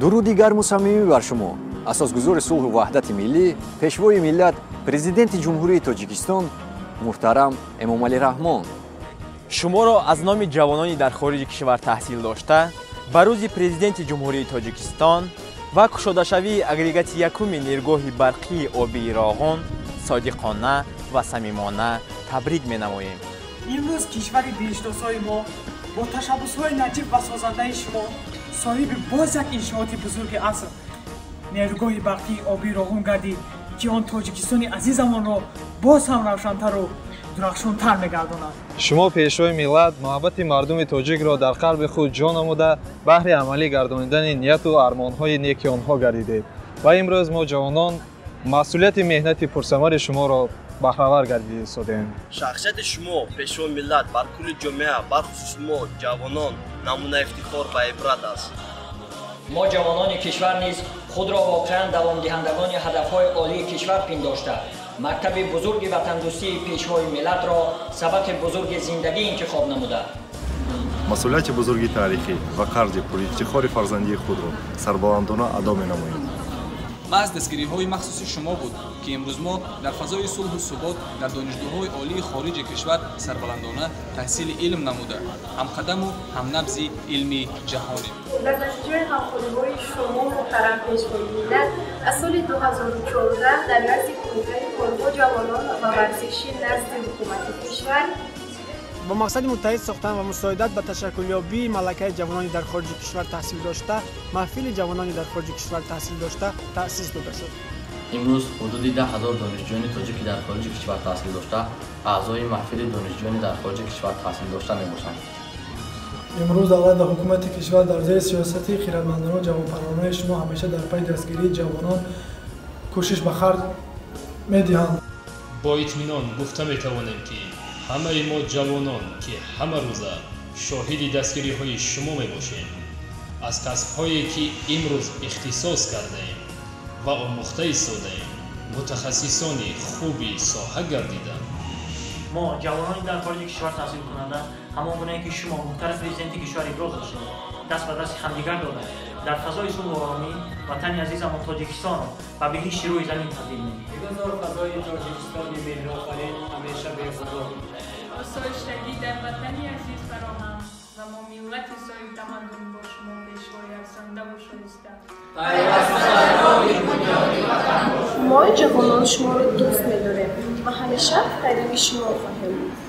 дуруди гарму самимӣ бар шумо. асосгузори сулҳу ваҳдати миллӣ, пешвои миллат, президенти ҷумҳурии Тоҷикистон муҳтарам Эмомалӣ Раҳмон. шуморо аз номи ҷавонони дар хориҷи кишвар таҳсил дошта ба рӯзи президенти ҷумҳурии Тоҷикистон ва кушодашавии агрегати якуми ниргоҳи барқии обии Роғон содиқона ва самимона табрик менамоем. имрӯз кишвари диҳиштосои мо бо ташаббусҳои наҷиб ва созандаи шумо соҳиби боз як иншооти бузурги аср нергоҳи барқии обии Роғон гардид, ки он Тоҷикистони азизамонро боз ҳам равшантару дурахшонтар мегардонад. шумо пешвои миллат муҳаббати мардуми тоҷикро дар қалби худ ҷон намуда баҳри амалӣ гардонидани нияту армонҳои неки онҳо гардидед ва имрӯз мо ҷавонон масъулияти меҳнати пурсамари шуморо баҳравар гардида истодем. шахсияти шумо пешвои миллат бар кулли ҷомеа бархусус мо ҷавонон намуна ифтихор ва ибрат аст. мо ҷавонони кишвар низ худро воқеан давомдиҳандагони ҳадафҳои олии кишвар пиндошта мактаби бузурги ватандӯстии пешвои миллатро сабақи бузурги зиндагӣ интихоб намуда масъулияти бузурги таърихӣ ва қарзи пурифтихори фарзандии худро сарбаландона адо менамоем. маҳз дастгириҳои махсуси шумо буд ки имрӯз мо дар фазои сулҳу субот дар донишгоҳҳои олии хориҷи кишвар сарбаландона таҳсили илм намуда ҳамқадаму ҳамнабзи илми ҷаҳонем. дар натиҷаи ҳамхориҳои шумо муҳтарам пешвои миллат аз соли 2014 дар назди кумитаи корҳо ҷавонон ва варзиши назди ҳукумати кишвар با مقصد متحد ساختن و مساعدت به تشکلیابی ملکه جوانانی در خارج کشور تحصیل داشته محفل جوانانی در خارج کشور تحصیل داشته تأسیس داده شد. امروز حدود 10,000 دانشجویان تاجیکی در خارج کشور تحصیل داشته اعضای محفل دانشجویان در خارج کشور تحصیل داشته میباشند. امروز دولت و حکومت کشور در زیر سیاست خردمندانه و جوانپرورانه شما همیشه در پای دستگیری جوانان کوشش به خرج می‌دهند. با اطمینان گفته می‌توانیم که همه ما جوانان که همه روزه شاهد دستگیری های شما می باشیم از کسب هایی که امروز اختصاص کرده ایم و آموخته ایستاده ایم متخصصان خوبی ساحه گردیدند. ما جوانانی در خارج کشور تحصیل کننده همان گونه‌ای که شما محترم پرزیدنتی کشور ابراز داشتید دست به دست همدیگر دادند در فضای صلح و آرامی وطن عزیزمان تاجیکستان را به بهشت روی زمین تبدیل نمود. بگذار فضای تاجیکستان مهرآفرین همیشه به‌خدا آسایشگی در وطنی عزیز فراهم و ما ملت صاحب تمدن با شما پیشوای ارزنده و شایسته ما جوانان شما را دوست می‌داریم و همیشه پیروی شما خواهیم بود.